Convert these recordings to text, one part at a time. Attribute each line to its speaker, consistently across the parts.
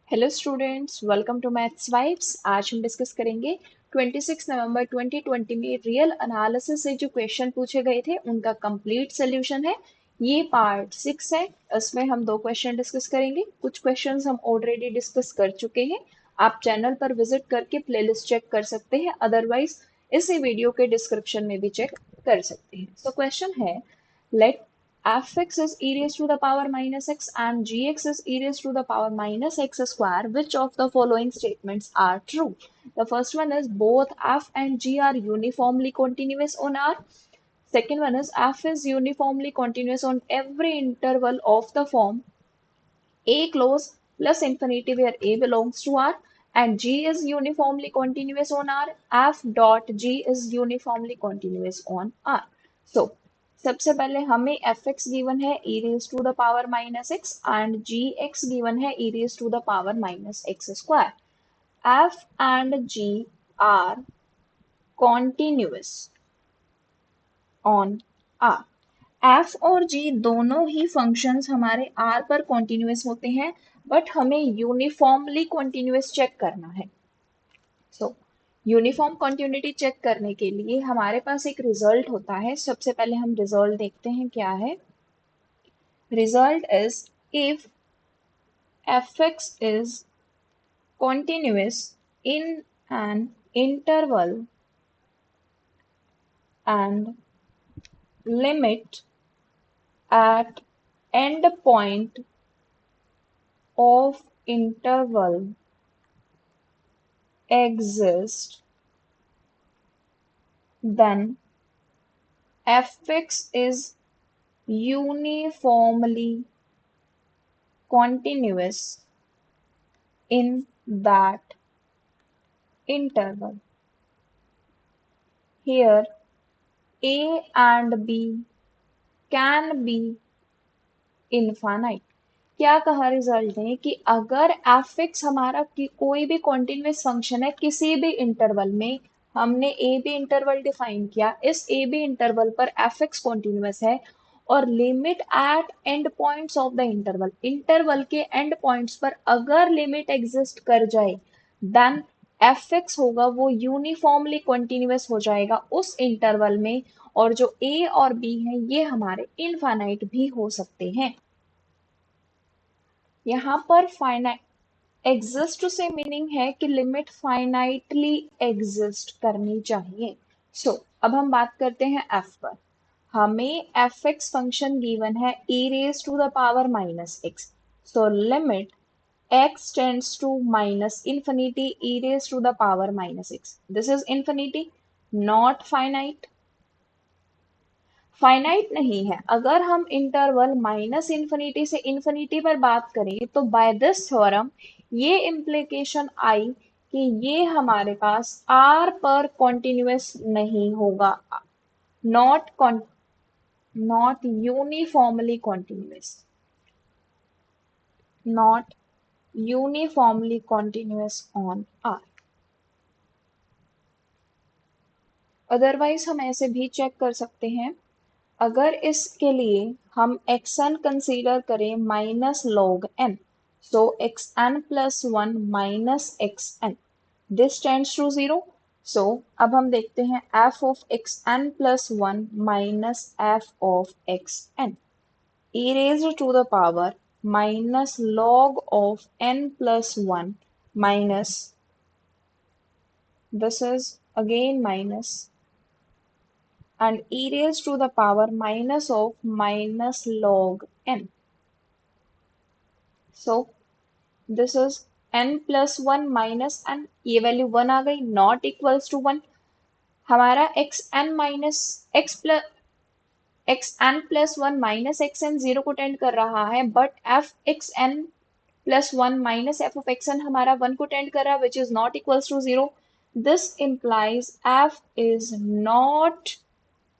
Speaker 1: Hello students, welcome to maths vibes. आज हम discuss करेंगे 26 नवंबर 2020 में रियल एनालिसिस से जो क्वेश्चन पूछे गए थे उनका कंप्लीट सॉल्यूशन है। ये पार्ट 6 है। इसमें हम दो क्वेश्चन डिस्कस करेंगे। कुछ क्वेश्चंस हम ऑलरेडी डिस्कस कर चुके हैं। आप चैनल पर विजिट करके प्लेलिस्ट चेक कर सकते हैं, अदरवाइज इसी वीडियो के डिस्क्रिप्शन में भी चेक कर सकते हैं। सो क्वेश्चन है, let fx is e raised to the power minus x and gx is e raised to the power minus x square. Which of the following statements are true? The first one is both f and g are uniformly continuous on R. Second one is f is uniformly continuous on every interval of the form a close plus infinity where a belongs to R, and G is uniformly continuous on R. F dot G is uniformly continuous on R. So सबसे पहले हमें f x given है e raise to the power minus x and g x given है e raise to the power minus x square. F and g are continuous on r. F और g दोनों ही functions हमारे r पर continuous होते हैं, but हमें uniformly continuous check करना है. सो यूनिफॉर्म कॉन्टिन्यूटी चेक करने के लिए हमारे पास एक रिजल्ट होता है. सबसे पहले हम रिजल्ट देखते हैं क्या है. Result is if F x is continuous in an interval and limit at end point of interval exist, then fx is uniformly continuous in that interval. Here a and b can be infinite. क्या कहा result ने कि अगर F x हमारा कोई भी continuous function है किसी भी इंटरवल में, हमने ए बी इंटरवल डिफाइन किया, इस ए बी इंटरवल पर एफ एक्स कॉन्टिन्यूस है और limit at and points of the interval, interval के एंड पॉइंट्स पर अगर लिमिट एग्जिस्ट कर जाए, देन एफ एक्स होगा वो यूनिफॉर्मली कॉन्टिन्यूस हो जाएगा उस इंटरवल में, और जो ए और बी हैं ये हमारे इनफाइनाइट भी हो सकते हैं. यहाँ पर फाइनाइट एग्जिस्ट से मीनिंग है कि लिमिट फाइनाइटली एग्जिस्ट करनी चाहिए. अब हम बात करते हैं एफ पर. हमें एफ एक्स फंक्शन गिवन है e raise to the power minus x. So limit x tends to minus infinity e raise to the power minus x. This is infinity, not finite. Finite नहीं है. अगर हम interval minus infinity से infinity पर बात करें तो by this theorem ये इम्प्लीकेशन आई कि ये हमारे पास आर पर कॉन्टिन्यूस नहीं होगा, not not uniformly continuous, not uniformly continuous on r. Otherwise हम ऐसे भी चेक कर सकते हैं. अगर इसके लिए हम xn कंसीडर करें minus log n, so xn plus one minus xn, this tends to zero. So अब हम देखते हैं f of xn plus one minus f of xn e raised to the power minus log of n plus 1 minus, this is again minus, and e raised to the power minus of minus log n. So this is n plus 1 minus n, ये value 1 आ गई, not equals to 1. हमारा x n minus x n plus one minus x n zero को tend कर रहा है, but f x n plus one minus f of x n हमारा 1 को टेंड कर रहा है, which is not equals to 0. This implies f is not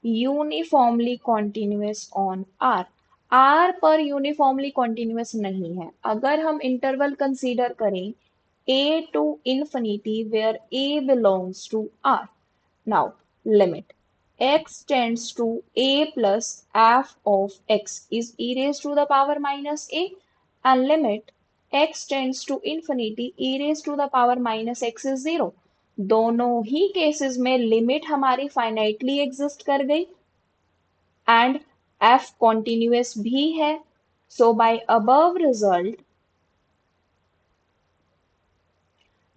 Speaker 1: uniformly continuous on r. R पर यूनिफॉर्मली कॉन्टिन्यूस नहीं है. अगर हम इंटरवल कंसीडर करें a to infinity where a belongs to r. Now limit x tends to a plus f of x is e raised to the power minus a, and limit x tends to infinity e raise to the power minus x is zero. दोनों ही cases में limit हमारी finitely exist कर गई and f continuous भी है। सो bye above result,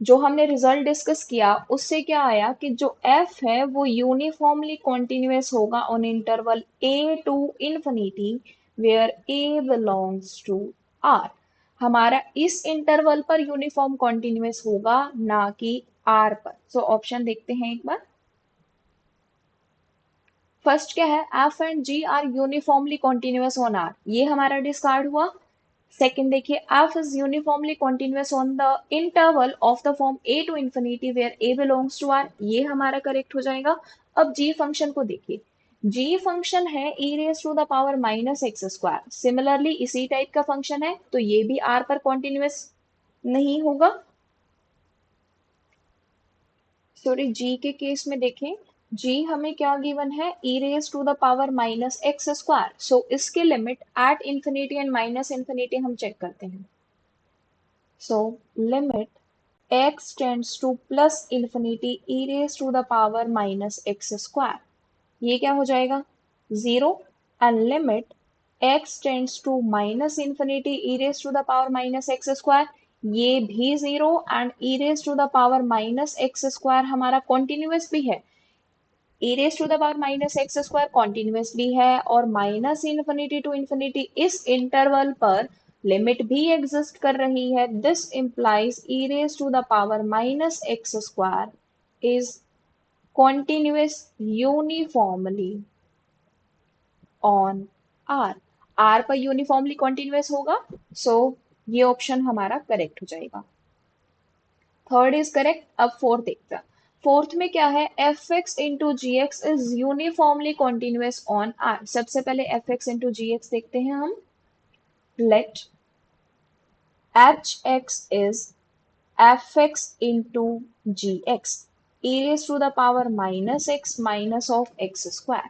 Speaker 1: जो हमने रिजल्ट डिस्कस किया उससे क्या आया कि जो f है वो यूनिफॉर्मली कॉन्टिन्यूअस होगा on interval a to infinity where a belongs to r। हमारा इस इंटरवल पर यूनिफॉर्म कॉन्टिन्यूअस होगा, ना कि r पर। सो ऑप्शन देखते हैं एक बार। फर्स्ट क्या है, f and g are uniformly continuous on r, ये हमारा डिस्कार्ड हुआ। सेकंड देखिए, f is uniformly continuous on the interval of the form a to infinity where a belongs to r, ये हमारा करेक्ट हो जाएगा। अब g फंक्शन को देखिए, g फंक्शन है e raise to the power minus x square, similarly इसी type का फंक्शन है, तो ये भी r पर कॉन्टिन्यूअस नहीं होगा। सॉरी, g के केस में देखें, g हमें क्या गिवन है, e raise to the power minus x square. So इसके limit at infinity and minus infinity हम चेक करते हैं। So limit x tends to plus infinity e raise to the power minus x square, ये क्या हो जाएगा, zero. And limit x tends to minus infinity e raise to the power minus x square, ये भी zero. And e raise to the power minus x square हमारा continuous भी है, e raise to the power minus x square continuous भी है, और minus infinity to infinity इस interval पर लिमिट भी एग्जिस्ट कर रही है। This implies e raise to the power minus x square is continuous uniformly on r। r पर यूनिफॉर्मली कॉन्टिन्यूअस होगा, सो ये ऑप्शन हमारा करेक्ट हो जाएगा। Third is correct. अब फोर्थ देखते हैं। फोर्थ में क्या है, f x into g x is uniformly continuous on r. सबसे पहले f x into g x देखते हैं हम। Let h x is f x into g x e raised to the power minus x minus of x square.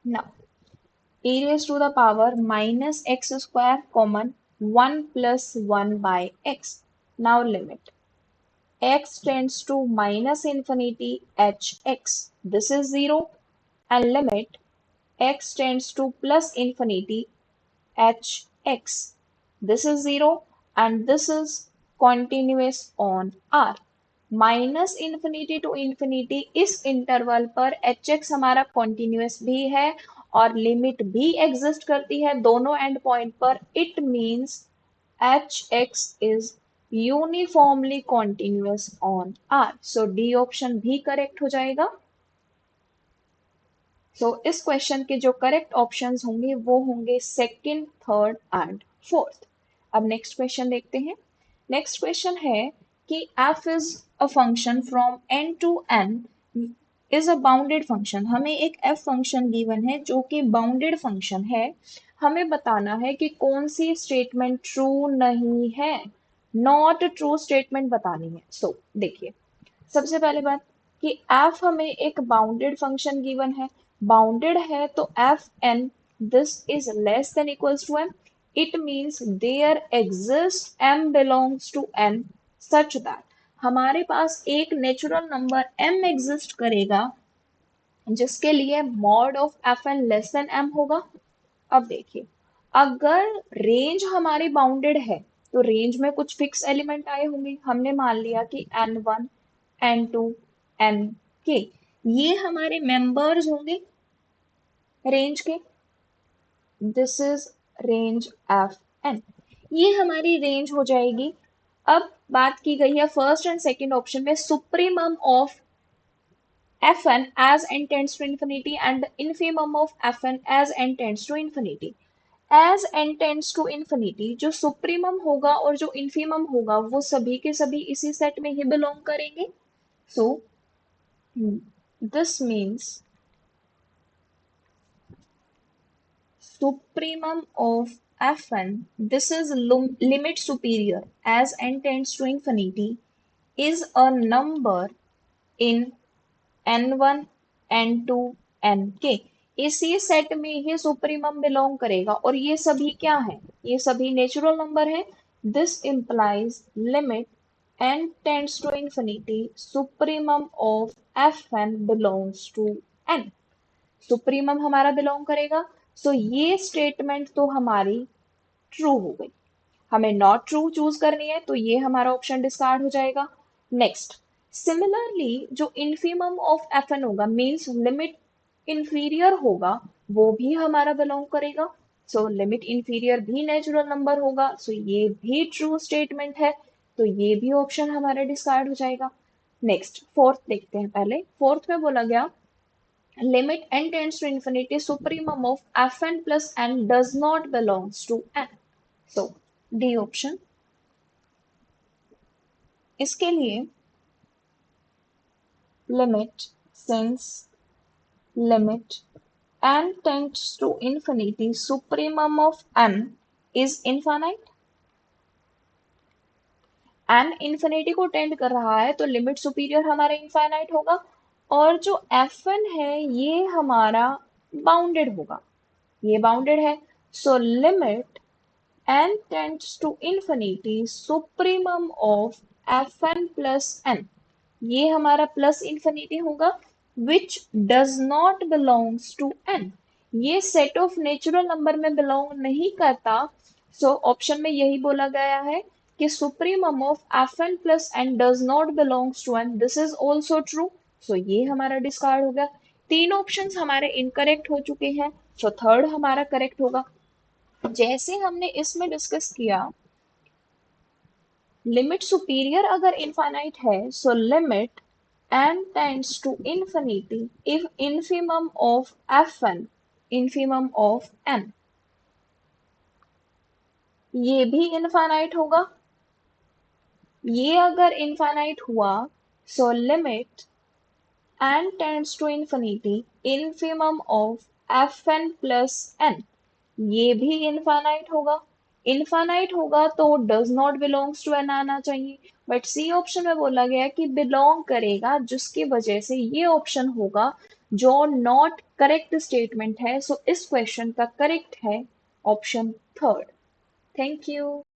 Speaker 1: Now, e raised to the power minus x square common 1 plus 1 by x. Now limit x tends to minus infinity hx, this is 0, and limit x tends to plus infinity hx, this is 0, and this is continuous on r। Minus infinity to infinity इस interval पर h x हमारा continuous भी है और limit भी exist करती है दोनों एंड पॉइंट पर। It means h x is uniformly continuous on r. So D option भी करेक्ट हो जाएगा। सो इस क्वेश्चन के जो करेक्ट ऑप्शंस होंगे वो होंगे सेकंड, थर्ड एंड फोर्थ। अब नेक्स्ट क्वेश्चन देखते हैं। नेक्स्ट क्वेश्चन है कि f is a function from n to n is a bounded function। हमें एक f फंक्शन गिवन है जो कि बाउंडेड फंक्शन है। हमें बताना है कि कौन सी स्टेटमेंट ट्रू नहीं है, नॉट ट्रू स्टेटमेंट बतानी है। सो देखिए, सबसे पहले बात कि f हमें एक बाउंडेड फंक्शन गिवन है, बाउंडेड है तो f n this is less than equals to m। it means there exists m belongs to n such that हमारे पास एक नेचुरल नंबर m एग्जिस्ट करेगा जिसके लिए mod of f n less than m होगा। अब देखिए, अगर रेंज हमारी बाउंडेड है तो रेंज में कुछ फिक्स एलिमेंट आए होंगे। हमने मान लिया कि n1 n2 nk ये हमारे मेंबर्स होंगे रेंज के। This is range f n, ये हमारी रेंज हो जाएगी। अब बात की गई है फर्स्ट एंड सेकंड ऑप्शन में supremum of f n as n tends to infinity and infimum of f n as n tends to infinity. As n tends to infinity जो सुप्रीमम होगा और जो इनफीमम होगा वो सभी के सभी इसी सेट में ही बिलोंग करेंगे। So this means supremum of fn, this is limit superior as n tends to infinity, is a number in n1 n2 nk। इसी सेट में ही सुप्रीमम बिलोंग करेगा और ये सभी क्या है, ये सभी नेचुरल नंबर है। This implies limit n tends to infinity, supremum of fn belongs to n. Supremum हमारा बिलोंग करेगा, सो ये स्टेटमेंट तो हमारी ट्रू हो गई। हमें नॉट ट्रू चूज करनी है, तो ये हमारा ऑप्शन डिस्कार्ड हो जाएगा। नेक्स्ट, सिमिलरली जो इन्फीमम ऑफ एफ एन होगा मीन्स लिमिट इंफीरियर होगा, वो भी हमारा बिलोंग करेगा। सो लिमिट इंफीरियर भी नेचुरल नंबर होगा, सो ये भी ट्रू स्टेटमेंट है, तो ये भी ऑप्शन हमारा डिस्कार्ड हो जाएगा। नेक्स्ट फोर्थ देखते हैं। पहले फोर्थ में बोला गया limit n tends to infinity, supremum of fn plus n does not belongs to n. So D option। इसके लिए limit since limit n tends to infinity, supremum of n is infinite। n infinity को tend कर रहा है, तो limit superior हमारा infinite होगा, और जो fn है ये हमारा बाउंडेड होगा, ये बाउंडेड है। So limit n tends to infinity, supremum of fn plus n, ये हमारा प्लस इंफिनिटी होगा, which does not belongs to n, ये सेट ऑफ नेचुरल नंबर में बिलोंग नहीं करता। सो ऑप्शन में यही बोला गया है कि supremum of fn plus n does not belongs to n, this is also true. So ये हमारा डिस्कार्ड हो गया। तीन ऑप्शंस हमारे इनकरेक्ट हो चुके हैं, सो थर्ड हमारा करेक्ट होगा। जैसे हमने इसमें डिस्कस किया, लिमिट सुपीरियर अगर इनफाइनाइट है, so limit n tends to infinity if infimum of fn, infimum of n, ये भी इनफाइनाइट होगा। ये अगर इनफाइनाइट हुआ, so limit n tends to infinity, infimum of fn plus n, ये भी इनफाइनाइट होगा। इनफाइनाइट होगा तो does not belongs to n आना चाहिए, बट सी ऑप्शन में बोला गया कि बिलोंग करेगा, जिसकी वजह से ये ऑप्शन होगा जो नॉट करेक्ट स्टेटमेंट है। सो इस क्वेश्चन का करेक्ट है ऑप्शन थर्ड। Thank you.